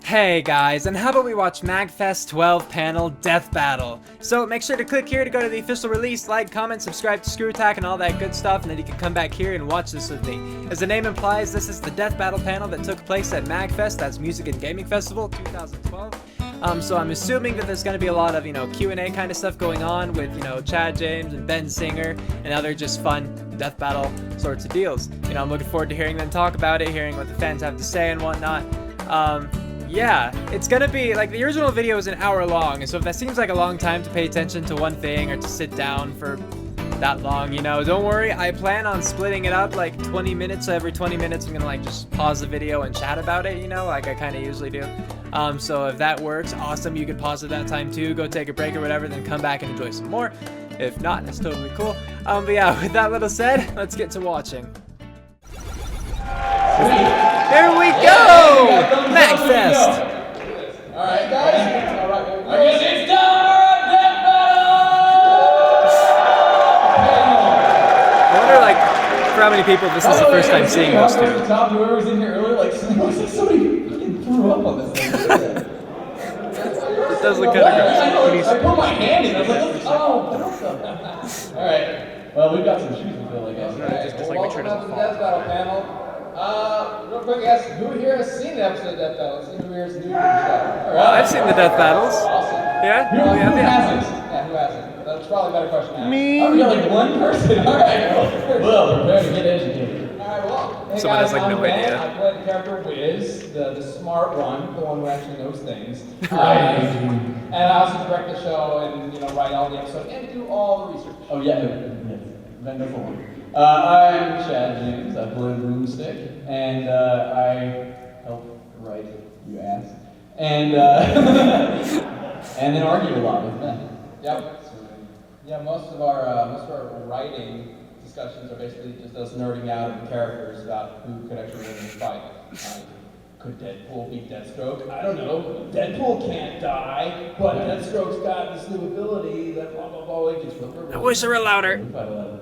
Hey guys, and how about we watch MAGFest 12 panel Death Battle? So make sure to click here to go to the official release, like, comment, subscribe to Screw Attack and all that good stuff, and then you can come back here and watch this with me. As the name implies, this is the Death Battle panel that took place at MAGFest, that's Music and Gaming Festival 2012. So I'm assuming that there's going to be a lot of, Q&A kind of stuff going on with, Chad James and Ben Singer and other just fun Death Battle sorts of deals. I'm looking forward to hearing them talk about it, hearing what the fans have to say and whatnot. Yeah, it's gonna be, like, the original video is an hour long, and so if that seems like a long time to pay attention to one thing or to sit down for that long, don't worry, I plan on splitting it up, like, 20 minutes, so every 20 minutes I'm gonna, like, just pause the video and chat about it, like I kind of usually do. So if that works, awesome, you can pause at that time too, go take a break or whatever, then come back and enjoy some more. If not, that's totally cool. But yeah, with that little said, let's get to watching. Here we go! MAGFest! Alright, guys. Alright, it's time! Death I wonder, like, for how many people this is the first time seeing those two. Whoever was in here earlier, like somebody fucking threw up on this thing. It does look kind of gross. I put my hand in, I was like, oh. Alright, well, we've got some shoes to fill, I guess. Just like make sure it doesn't fall. Death Battle panel. Real quick, guys, who here has seen the episode of Death Battle? Let's see who here is new to the show. I've seen the Death Battles. Awesome. Yeah? Who hasn't? Yeah, who hasn't? That's probably a better question to ask. Me. Oh, we got like one person. Alright, well, prepare to get educated. Alright, well. Hey Someone guys, has, like, I'm no Ben. idea. I play the character Wiz, the smart one, the one who actually knows things. Right. And I also direct the show and, write all the episodes and do all the research. Oh, yeah, vendor form. I'm Chad James, I play Broomstick, and I help write, you ask, and and then argue a lot with Ben. Yep. Yeah, most of our writing discussions are basically just us nerding out of the characters about who could actually win in the fight. Could Deadpool beat Deathstroke? I don't know. Deadpool can't die, but Deathstroke's got this new ability that blah blah blah. It gets real. I wish they were louder. We fight a lot of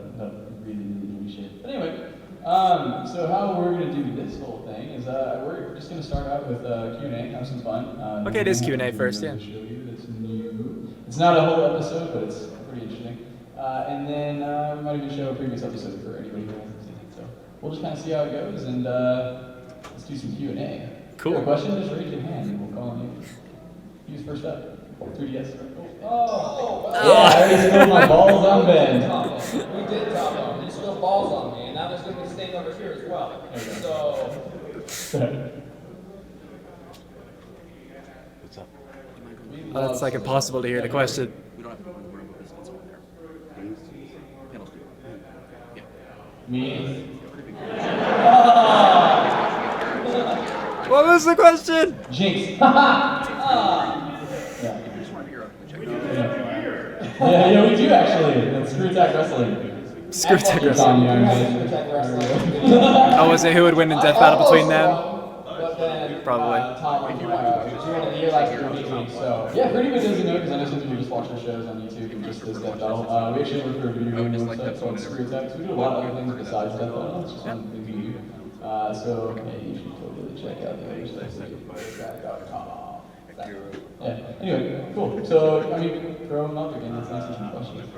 really new shit. But anyway, so how we're gonna do this whole thing is we're just gonna start out with Q&A, have some fun. Okay, it is Q&A first, yeah. Show you that's new. It's not a whole episode, but it's pretty interesting. And then we might even show a previous episode for anybody who wants to see it. So we'll just kind of see how it goes, and let's do some Q&A. Cool. If you have a question, just raise your hand and we'll call on you. Who's first up? 3DS. Oh. Yeah, I already spilled my balls on Ben. We did talk about it. You spilled balls on me, and now there's going to be a stain over here as well. So. What's up? Oh, that's like impossible to hear the question. We don't have to worry about this one's over there. Panels do. Yeah. Me. What was the question? Jinx. Yeah. If you just want to figure out the check. Yeah, we do actually. That's Screw Attack Wrestling. Screw Attack It's on Wrestling. you, Oh, was it who would win in Death Battle between them? Probably. Tom, during the year last year, so. Yeah, for anybody who doesn't know, because I know some people just watch our shows on YouTube and just this Death Battle. We actually work for a video game website called Screw Attack. So we do a lot of other things besides Death Battle. It's just one of the things we do. So yeah, you should totally check out the other stuff. Yeah. Anyway, cool. So I mean, throw them up again. Let's answer some questions.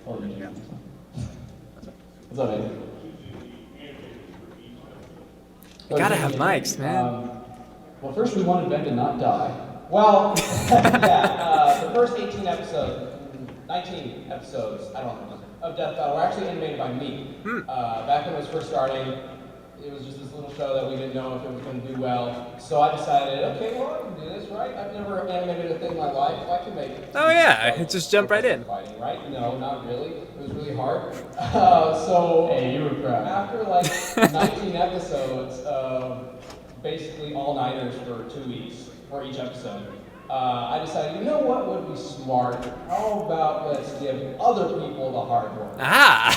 I'll let you do this. What's up, man? You gotta have mics, man. Well, first we wanted Ben to not die. Well, yeah, the first 18 episodes, 19 episodes, I don't know, of Death Battle were actually animated by me. Back when it was first starting, it was just this little show that we didn't know if it was going to do well. So I decided, okay, well, I can do this, right? I've never animated a thing in my life. I can make it. Oh yeah, just jump right in. Fighting, right? No, not really. It was really hard. So Hey, you were proud. after like 19 episodes of basically all-nighters for 2 weeks for each episode, I decided, you know what would be smart? How about let's give other people the hard work? Ah!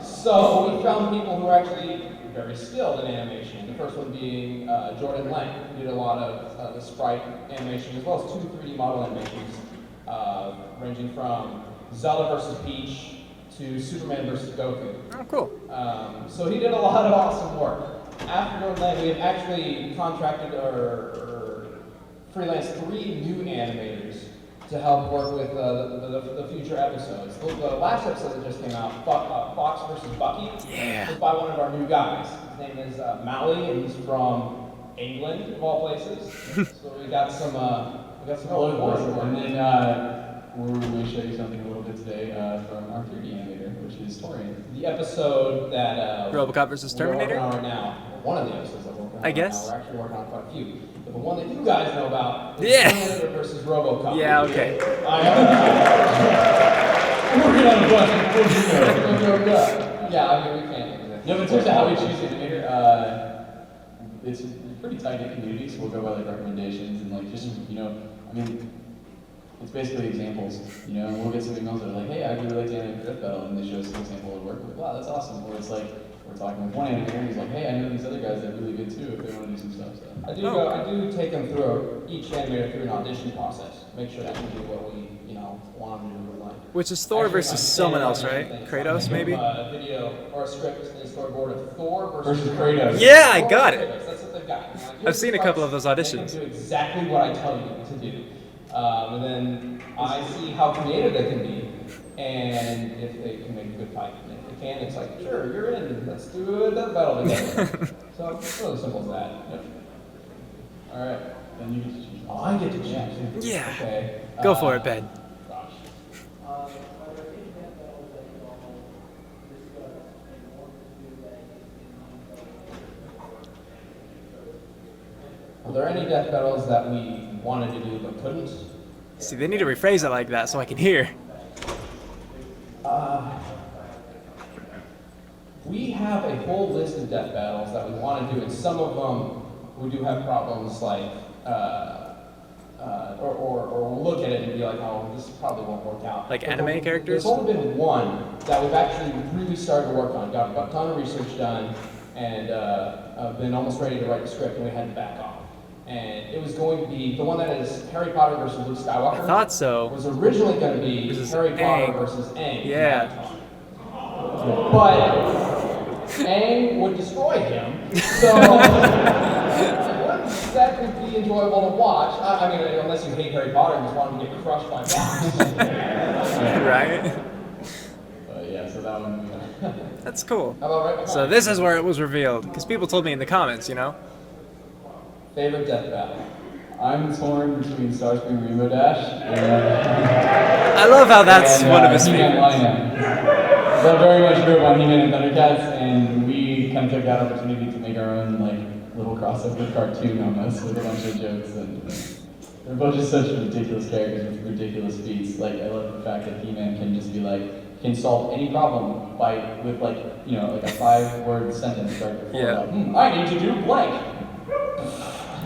So we found people who were actually very skilled in animation. The first one being Jordan Lang, who did a lot of the sprite animation as well as 2 3D model animations, ranging from Zelda versus Peach to Superman versus Goku. Oh, cool. So he did a lot of awesome work. after Golden Lane, we have actually contracted or freelanced 3 new animators to help work with the future episodes. The last episode that just came out, Fox versus Bucky, was by one of our new guys. His name is Mally, and he's from England, of all places. So we got some Hello, and then we're going to show you something a little bit today from our 3D animator, which is Torian. The episode that RoboCop versus Terminator? we're working on right now, one of the episodes that we're working on I guess. right now, we're actually working on quite a few. But the one that you guys know about is Yeah. Terminator versus RoboCop. Yeah, okay. We're working on a bunch. Yeah, I mean, we can't. No, but in terms of how we choose animator, it's a pretty tight-knit community, so we'll go by like recommendations and like just, I mean, it's basically examples, and we'll get some emails that are like, hey, I really like to animate Death Battle, and they show us an example of work. Like, wow, that's awesome. Or it's like, we're talking with one animator, and he's like, hey, I know these other guys that are really good too if they want to do some stuff. So. I do take them through each animator through an audition process. Make sure that we do what we, want them to do. Like, Which is Thor actually, versus I'm someone else, standing right? on Kratos, maybe? A video or a script and storyboard of Thor versus Kratos. Yeah, I got it. That's what they've got. Like, I've seen a couple of those auditions. They can do exactly what I tell you to do. And then I see how creative they can be, and if they can make a good fight. And if they can, it's like, sure, you're in. Let's do a death battle together. So it's really simple as that. Yep. All right, then you get to choose. Oh, I get to choose. Yeah. Okay. Go for it, Ben. Gosh. Are there any death battles that we wanted to do but couldn't? See, they need to rephrase it like that so I can hear. We have a whole list of death battles that we want to do, and some of them we do have problems like, or we'll look at it and be like, oh, this probably won't work out. Like But anime characters? There's only been one that we've actually really started to work on, got a ton of research done, and been almost ready to write the script, and we had to back off. And it was going to be the one that is Harry Potter versus Luke Skywalker. I thought so. Was originally going to be Versus Harry Potter Aang. versus Aang. Yeah. But Aang would destroy him, so it wouldn't exactly be enjoyable to watch. I mean, unless you hate Harry Potter and just want him to get crushed by bombs. Right? But yeah, so that one. That's cool. How about right behind? So this is where it was revealed, because people told me in the comments, Favorite death battle? I'm torn between Starscream and Rainbow Dash and. I love how that's one of his He-Man favorites. Lion-Man. So I very much grew up on He-Man and Thundercats, and we kind of took that opportunity to make our own little crossover cartoon almost with a bunch of jokes, and they're both just such ridiculous characters with ridiculous feats. I love the fact that He-Man can just be can solve any problem with a 5-word sentence right before. Yeah. I need to do blank.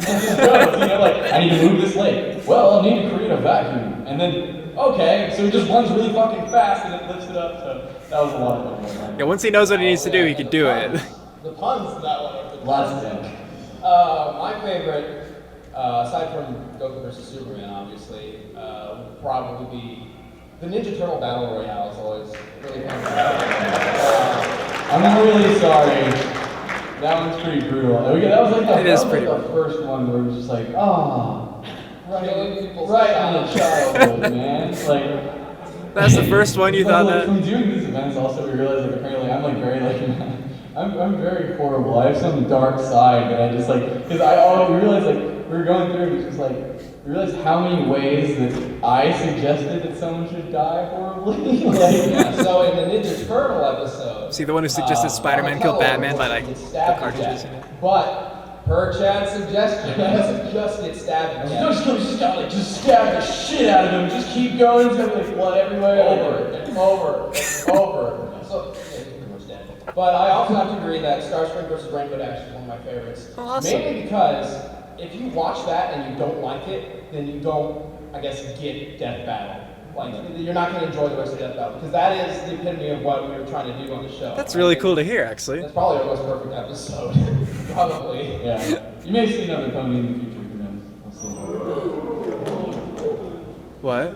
And just goes, I need to move this lake. Well, I'll need to create a vacuum. And then, okay, so he just runs really fucking fast and it lifts it up. So that was a lot of fun. Yeah, once he knows what he needs to do, he can do it. The puns in that one are good. Lots of them. My favorite, aside from Goku versus Superman, obviously, would probably be the Ninja Turtle Battle Royale. Is always really fun. I'm really sorry. That one's pretty brutal. That was pretty the first one where it was just Killing people's right on the childhood, man. That's the first one you thought that? From doing these events, also we realized apparently I'm I'm very horrible. I have some dark side that I just because we realized we were going through and it's just we realized how many ways that I suggested that someone should die horribly. So in the Ninja Turtle episode, See, the one who suggested Spider-Man killed Batman by the cartridges in it. But per Chad's suggestion, he doesn't just get stabbed. Just stab the shit out of him. Just keep going until there's blood everywhere. Over. So, yeah, he's pretty much dead. But I also have to agree that Starscream versus Rainbow Dash is one of my favorites. Oh, awesome. Mainly because if you watch that and you don't like it, then you don't, I guess, get Death Battle. You're not going to enjoy the rest of Death Battle because that is the epitome of what we were trying to do on the show. That's really cool to hear, actually. That's probably our most perfect episode. Probably. Yeah. You may see another pony in the future. Who knows? We'll see. What?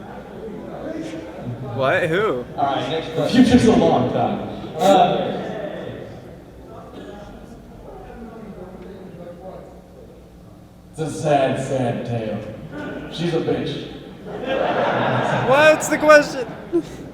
What? Who? All right, next The question. future's a long time. It's a sad, sad tale. She's a bitch. What's the question?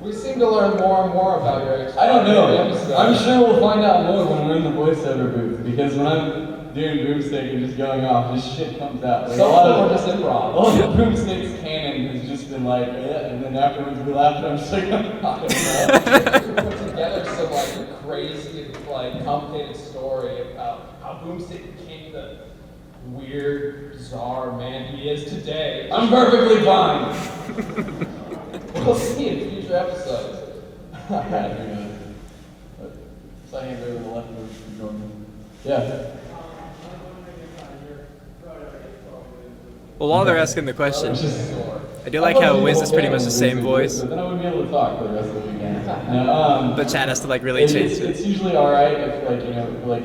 We seem to learn more and more about your I don't know. episode. I'm sure we'll find out more when we're in the voiceover booth, because when I'm doing boomstick and just going off, this shit comes out. Like, Some a lot of them of are just improv. all the boomstick's canon has just been like, yeah, and then afterwards we laugh and I'm just like, I'm not We put together some like crazy, like complicated story about how Boomstick became the weird, bizarre man he is today. I'm perfectly fine. We'll see in future episodes. Yeah, who knows? But second over the left move from Jordan. Yeah. Well, while they're asking the question, It's just- I do like how Wiz is pretty much the same voice, But then I wouldn't be able to talk for the rest of the weekend. No, but Chad has to like really it's, change it's, it. it's usually alright if like, you know, like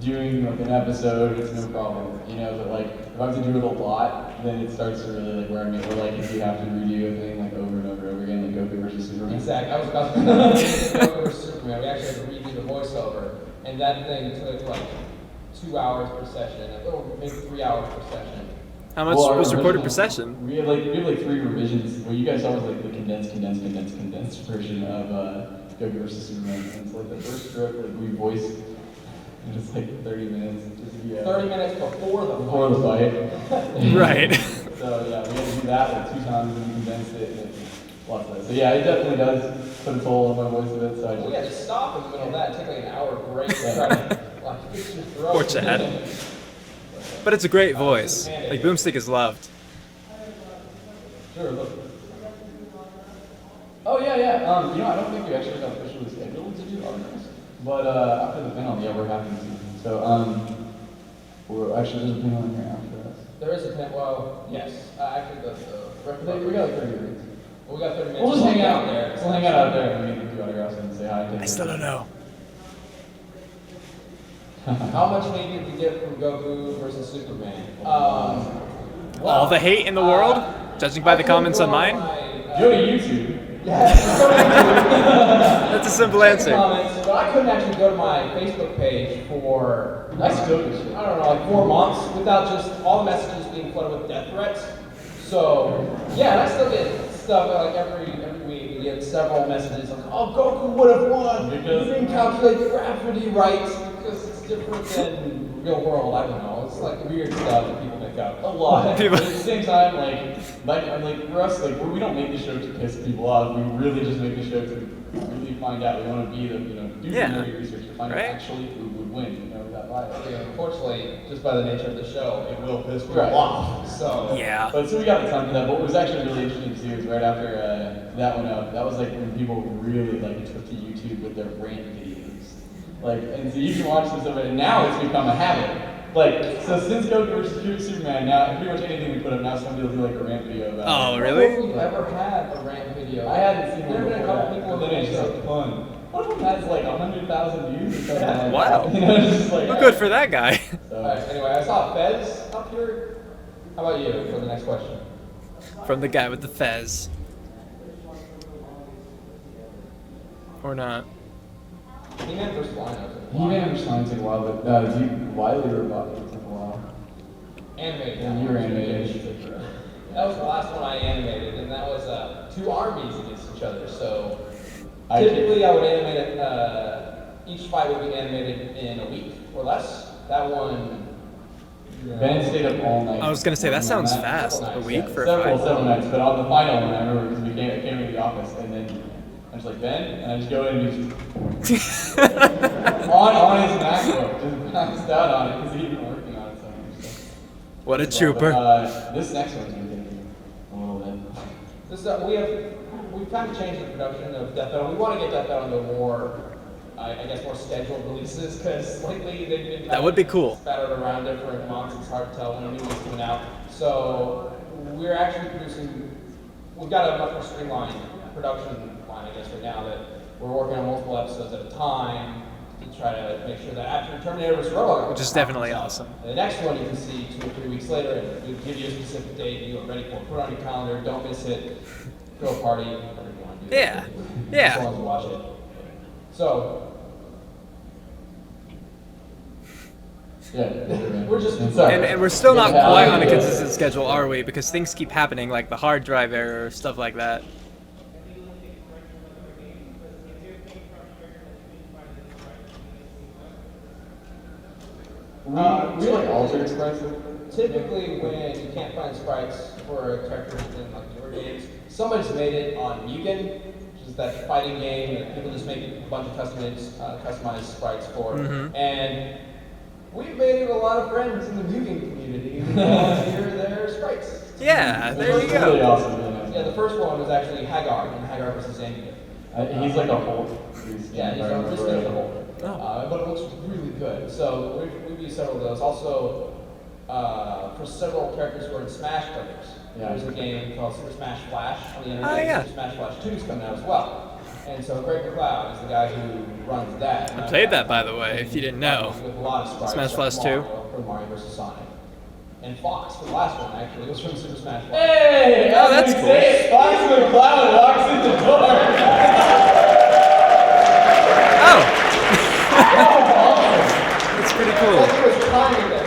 doing like an episode, it's no problem. You know, but like if I have to do it a lot, then it starts to really like wear me. Or like if you have to redo a thing like over and over and over again, like Goku versus Superman. Exactly. I was about to say Goku versus Superman. We actually had to redo the voiceover, and that thing took like 2 hours per session, or maybe 3 hours per session. How much Well, our was recorded original- per session? We have like 3 revisions. What you guys saw was like the condensed version of Goku versus Superman. And it's like the first stroke, like we voiced just like 30 minutes. Just, yeah, 30 minutes before the before the fight. Right. So yeah, we had to do that like 2 times and we condensed it and it lots of that. So yeah, it definitely does put a toll on my voice a bit. So I We had to just stop in the middle of that, take like an hour break to try to like fix your throat. Poor Chad. But it's a great voice. Like Boomstick is loved. sure look. Oh yeah, yeah. You know, I don't think we actually got officially scheduled to do autographs, but after the panel, yeah, we're happy to. So we're actually there's a panel in here after us. There is a pen. Well, yes. Actually, We got like 30 minutes. we got 30 minutes. We'll just hang out there. We'll hang out there and maybe do autographs and say hi. I still don't know. How much hate did we get from Goku versus Superman? All the hate in the world, judging by the comments on mine. Go to YouTube. That's a simple answer. Comments, but I couldn't actually go to my Facebook page for I still do shit. I don't know, like 4 months without just all the messages being flooded with death threats. So yeah, and I still get stuff like every week. We get several messages like, "Oh, Goku would have won. Because- You didn't calculate the gravity right because it's different than real world." I don't know. It's like weird stuff that people make up. A lot. People- But at the same time, like for us, like we don't make the show to piss people off. We really just make the show to really find out. We want to be the, you know, do Yeah. the research to find out Right. actually who would win. You know, that live. Yeah, unfortunately, just by the nature of the show, it will piss people Right. off. So Yeah. But so we got the time for that. But what was actually really interesting to see was right after that went up. That was like when people really like took to YouTube with their rant videos. Like, and so you can watch this over, and now it's become a habit. Like, so since Goku versus Superman, now pretty much anything we put up now, somebody will do like a rant video about Oh, it. I don't really? know if we've ever had a rant video. I hadn't seen There one have been a before couple that, people but then it's just like fun. One of them has like 100,000 views or something. like Wow. that. You know, it's just like Well, good for that guy. So, Alright, anyway, I saw Fez up here. How about you for the next question? From the guy with the fez. Or not. He-Man versus Lion. He-Man was fine, took a while, but Wiley Robot took a while. Animated. And you were animated. That was the last one I animated, and that was 2 armies against each other. So I- typically I would animate it. Each fight would be animated in a week or less. That one. Ben stayed up all night. I was gonna say that working on sounds fast. A week for a several fight. nights, but on the final one, I remember because I came into the office, and then I was like, Ben, and I just go in and just on his MacBook, just passed out on it because he'd been working on it so much. So. What a But, trooper. this next one's gonna take me a little bit. This we've kind of changed the production of Death Battle. We want to get Death Battle into more, I guess, more scheduled releases because lately they've been That would be cool. scattered around different months. It's hard to tell when a new one's coming out. So we're actually producing. We've got a much more streamlined production line, I guess, right now that we're working on multiple episodes at a time to try to make sure that after Terminator vs. Robot, Which is definitely awesome. the next one you can see 2 or 3 weeks later, and we'll give you a specific date, and you are ready for it. Put it on your calendar, don't miss it. Throw a party, whatever you want to do. Yeah. Yeah. As long as you watch it. So, Yeah. We're just And we're still not Yeah. quite on a consistent schedule, are we? Because things keep happening, like the hard drive error, stuff like that. We like alternate sprites. Typically, when you can't find sprites for a character in like newer games, somebody's made it on Mugen, which is that fighting game that people just make a bunch of customized sprites for. And we've made a lot of friends in the Mugen community who volunteer their sprites. Yeah, there you It's really go. awesome. Yeah, the first one was actually Hagar, and Hagar versus Zangief. He's like a Hulk. Yeah, he's just like a Hulk. But it looks really good. So we've used several of those. Also, for several characters who are in Smash Brothers, there's a game called Super Smash Flash on the internet. Oh, yeah. Super Smash Flash 2 is coming out as well. And so Greg McLeod is the guy who runs that. I played that, by the way, if you didn't know. With a lot of sprites. Smash Flash 2. From Mario vs. Sonic. And Fox, the last one actually, was from Super Smash Flash. Hey! Oh, that's cool. Fox McCloud walks in the door. Oh! That's pretty cool. He was timing that.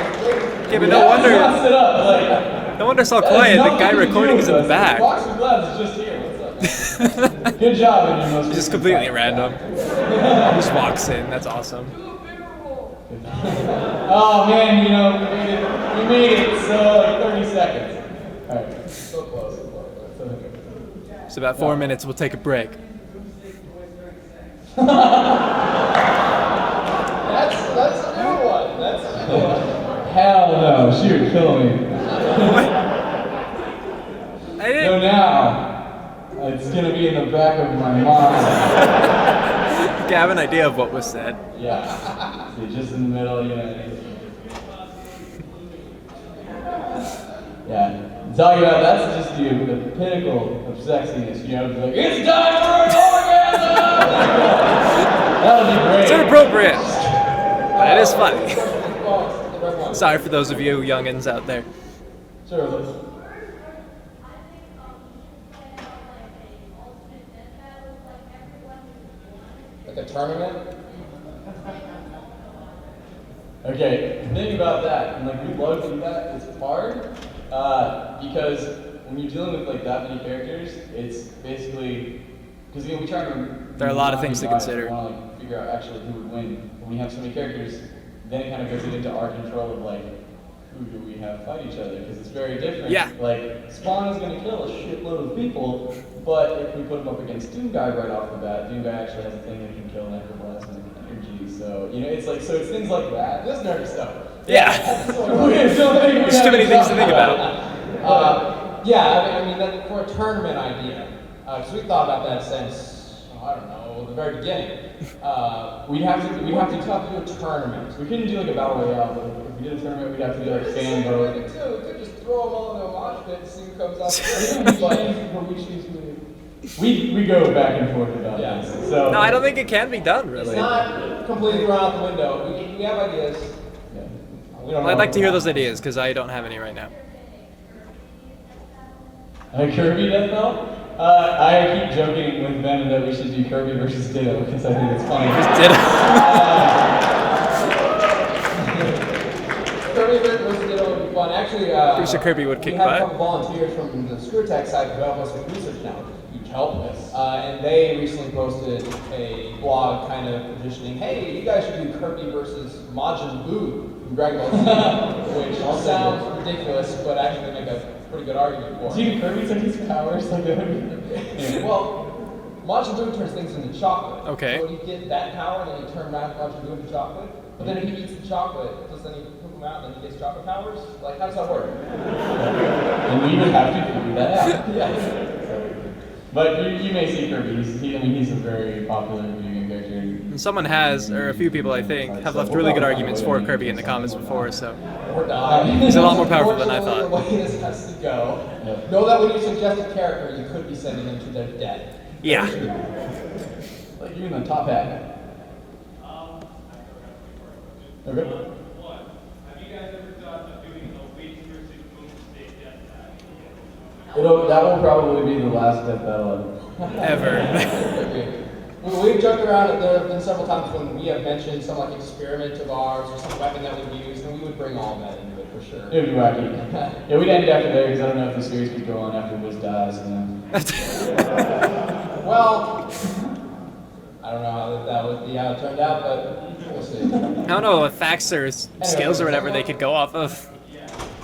Yeah, but no wonder. Sit up, like, No wonder it's all quiet. The guy recording is in the back. Fox McCloud is just here. What's up? Good job in your most Just recent completely fight. random. Just walks in. That's awesome. Oh man, you know, we made it, so like 30 seconds. Alright. So close. So about 4 minutes, we'll take a break. That's a new one. That's a new one. Hell no, she would kill me. I So didn't. now, it's gonna be in the back of my mind. Okay, I have an idea of what was said. Yeah. See, just in the middle, you know. Yeah. Talking about that's just the pinnacle of sexiness, you know, it's like, it's time for an orgasm! That would be great. It's inappropriate, but it is funny. Sorry for those of you youngins out there. Sure, let's. Like a tournament? Okay, think about that, and like we love to do that. It's hard because when you're dealing with like that many characters, it's basically because we try to. There are a lot of things to consider. We want to like figure out actually who would win. When we have so many characters, then it kind of goes into our control of like who do we have fight each other because it's very different. Yeah. Like Spawn is going to kill a shitload of people, but if we put him up against Doom Guy right off the bat, Doom Guy actually has a thing that can kill Necroblast and energy. So you know, it's like it's things like that. This nerdy stuff. Yeah. There's There's too many things to think about. Yeah, I mean for a tournament idea, because we thought about that since, I don't know, the very beginning. We'd have to do a tournament. We couldn't do like a battle royale, but if we did a tournament, we'd have to do like fan vote. We could just throw them all into a mosh pit and see who comes out. We go back and forth about Yeah. this. So No, I don't think it can be done, It's really. not completely thrown out the window. We have ideas. Yeah. We don't Well, I'd know. like to hear those ideas, because I don't have any right now. Kirby Death Battle? I keep joking with Ben that we should do Kirby versus Ditto because I think it's funny. Did Kirby versus Ditto would be fun. Actually, Pretty sure Kirby would kick we have butt. a couple volunteers from the Screw Attack side who help us with research now. Huge help. And they recently posted a blog kind of positioning, hey, you guys should do Kirby versus Majin Buu from Dragon Ball Z, which sounds ridiculous, but actually make a pretty good argument for it. Dude, Kirby took his powers like that. Yeah. Well, Majin Buu turns things into chocolate. Okay. So you get that power, and then you turn Majin Buu into chocolate. But then if he eats the chocolate, does then you poop him out, and then he gets chocolate powers? Like, how does that work? And we would have to figure that out. Yeah. But you may see Kirby. He's a very popular video game character. And someone has, or a few people I think, have left really good arguments for Kirby in the comments before, so. Or die. He's a lot more powerful than I thought. The way this has to go. Yeah. Know that when you suggest a character, you could be sending them to their death. Yeah. Like you in the top hat. Okay. Have you guys ever thought of doing a Witch versus Boom State death battle? That will probably be the last death battle ever. Ever. We've joked around. There have been several times when we have mentioned some like experiment of ours or some weapon that we've used, and we would bring all that into it for sure. It would be wacky. Yeah, we'd end it after there because I don't know if the series could go on after Wiz dies. Well, I don't know how that would be how it turned out, but we'll see. I don't know what facts or skills or whatever they could go off of,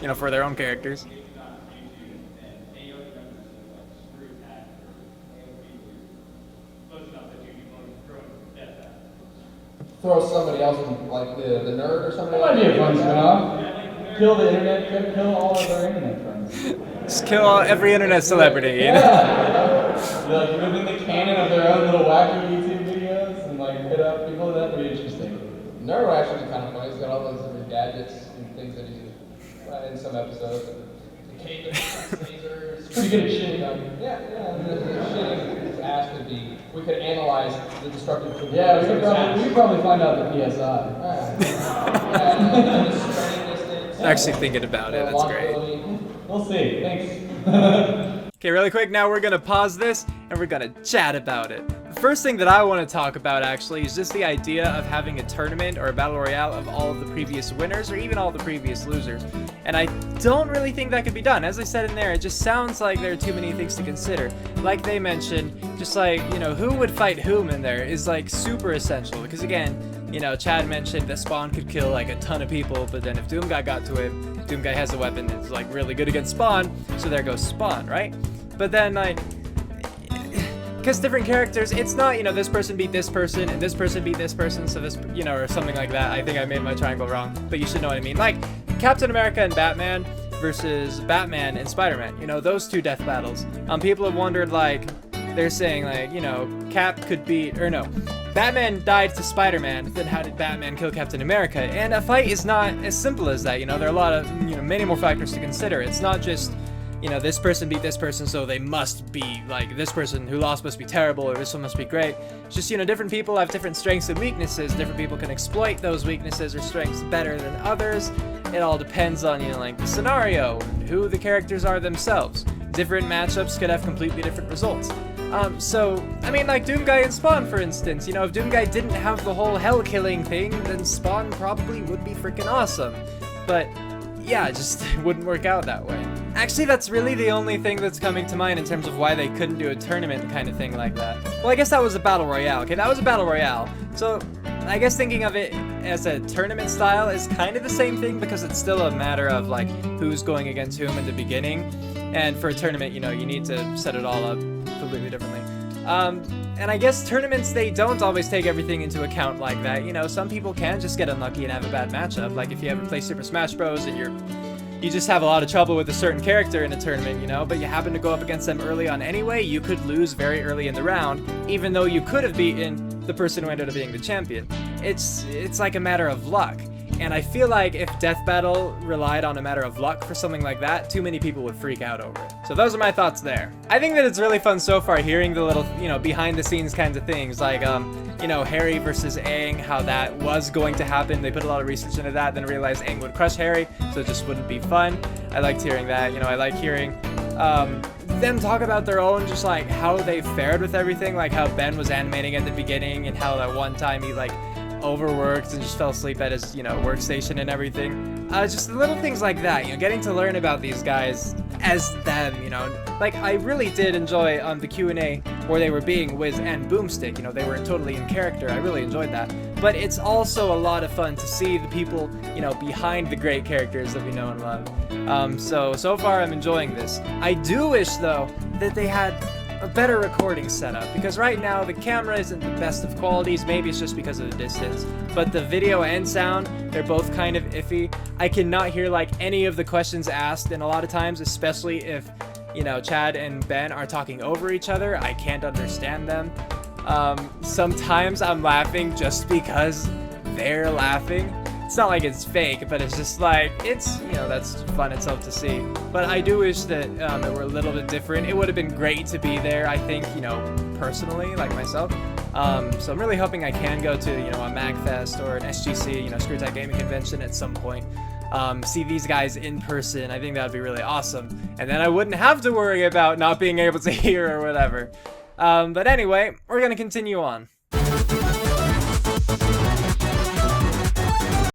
you know, for their own characters. Throw somebody else in, like the nerd or somebody. That might be a fun spin-off. Kill the internet, kill all of our internet friends. Just kill every internet celebrity, you know? Yeah. Like within the canon of their own little wacky YouTube videos and like hit up people. That would be interesting. Nerd would actually be kind of funny. He's got all those different gadgets and things that he's in some episodes. The cake, lasers. Pretty good at shitting. Yeah. The shitting his ass could be. We could analyze the destructive. Yeah, we could probably find out the PSI. Actually thinking about it, that's great. We'll see. Thanks. Okay, really quick, now we're gonna pause this and we're gonna chat about it. The first thing that I want to talk about actually is just the idea of having a tournament or a battle royale of all of the previous winners or even all the previous losers. And I don't really think that could be done. As I said in there, it just sounds like there are too many things to consider. Like they mentioned, just like, you know, who would fight whom in there is like super essential. Because again, you know, Chad mentioned that Spawn could kill like a ton of people, but then if Doomguy got to him, Doomguy has a weapon that's like really good against Spawn, so there goes Spawn, right? But then like, because different characters, it's not, you know, this person beat this person and this person beat this person, so this, you know, or something like that. I think I made my triangle wrong, but you should know what I mean. Like Captain America and Batman versus Batman and Spider-Man, you know, those two death battles. People have wondered, like, they're saying like, you know, Cap could beat, or no, Batman died to Spider-Man, then how did Batman kill Captain America? And a fight is not as simple as that, you know, there are a lot of, you know, many more factors to consider. It's not just, you know, this person beat this person, so they must be, like, this person who lost must be terrible, or this one must be great. It's just, you know, different people have different strengths and weaknesses. Different people can exploit those weaknesses or strengths better than others. It all depends on, you know, like, the scenario, and who the characters are themselves. Different matchups could have completely different results. So, I mean, like Doomguy and Spawn, for instance, you know, if Doomguy didn't have the whole hell-killing thing, then Spawn probably would be freaking awesome. But, yeah, it just wouldn't work out that way. Actually, that's really the only thing that's coming to mind in terms of why they couldn't do a tournament kind of thing like that. Well, I guess that was a battle royale. Okay, that was a battle royale. So, I guess thinking of it as a tournament style is kind of the same thing because it's still a matter of, like, who's going against whom in the beginning. And for a tournament, you know, you need to set it all up completely differently. And I guess tournaments, they don't always take everything into account like that. You know, some people can just get unlucky and have a bad matchup. Like if you ever play Super Smash Bros. And you just have a lot of trouble with a certain character in a tournament, you know, but you happen to go up against them early on anyway, you could lose very early in the round, even though you could have beaten the person who ended up being the champion. It's like a matter of luck. And I feel like if Death Battle relied on a matter of luck for something like that, too many people would freak out over it. So those are my thoughts there. I think that it's really fun so far hearing the little, you know, behind the scenes kinds of things, like, you know, Harry versus Aang, how that was going to happen. They put a lot of research into that, then realized Aang would crush Harry, so it just wouldn't be fun. I liked hearing that. You know, I like hearing them talk about their own, just like how they fared with everything, like how Ben was animating at the beginning and how that one time he like overworked and just fell asleep at his, you know, workstation and everything. Just little things like that, you know, getting to learn about these guys as them, you know. Like, I really did enjoy the Q&A where they were being Wiz and Boomstick, you know, they were totally in character. I really enjoyed that. But it's also a lot of fun to see the people, you know, behind the great characters that we know and love. So far I'm enjoying this. I do wish, though, that they had a better recording setup, because right now the camera isn't the best of qualities. Maybe it's just because of the distance, but the video and sound, they're both kind of iffy. I cannot hear like any of the questions asked, and a lot of times, especially if, you know, Chad and Ben are talking over each other, I can't understand them. Sometimes I'm laughing just because they're laughing. It's not like it's fake, but it's just like, it's, you know, that's fun itself to see. But I do wish that it were a little bit different. It would have been great to be there, I think, you know, personally, like myself. So I'm really hoping I can go to, you know, a MAGFest or an SGC, you know, Screw Attack Gaming Convention at some point. See these guys in person. I think that would be really awesome. And then I wouldn't have to worry about not being able to hear or whatever. But anyway, we're gonna continue on.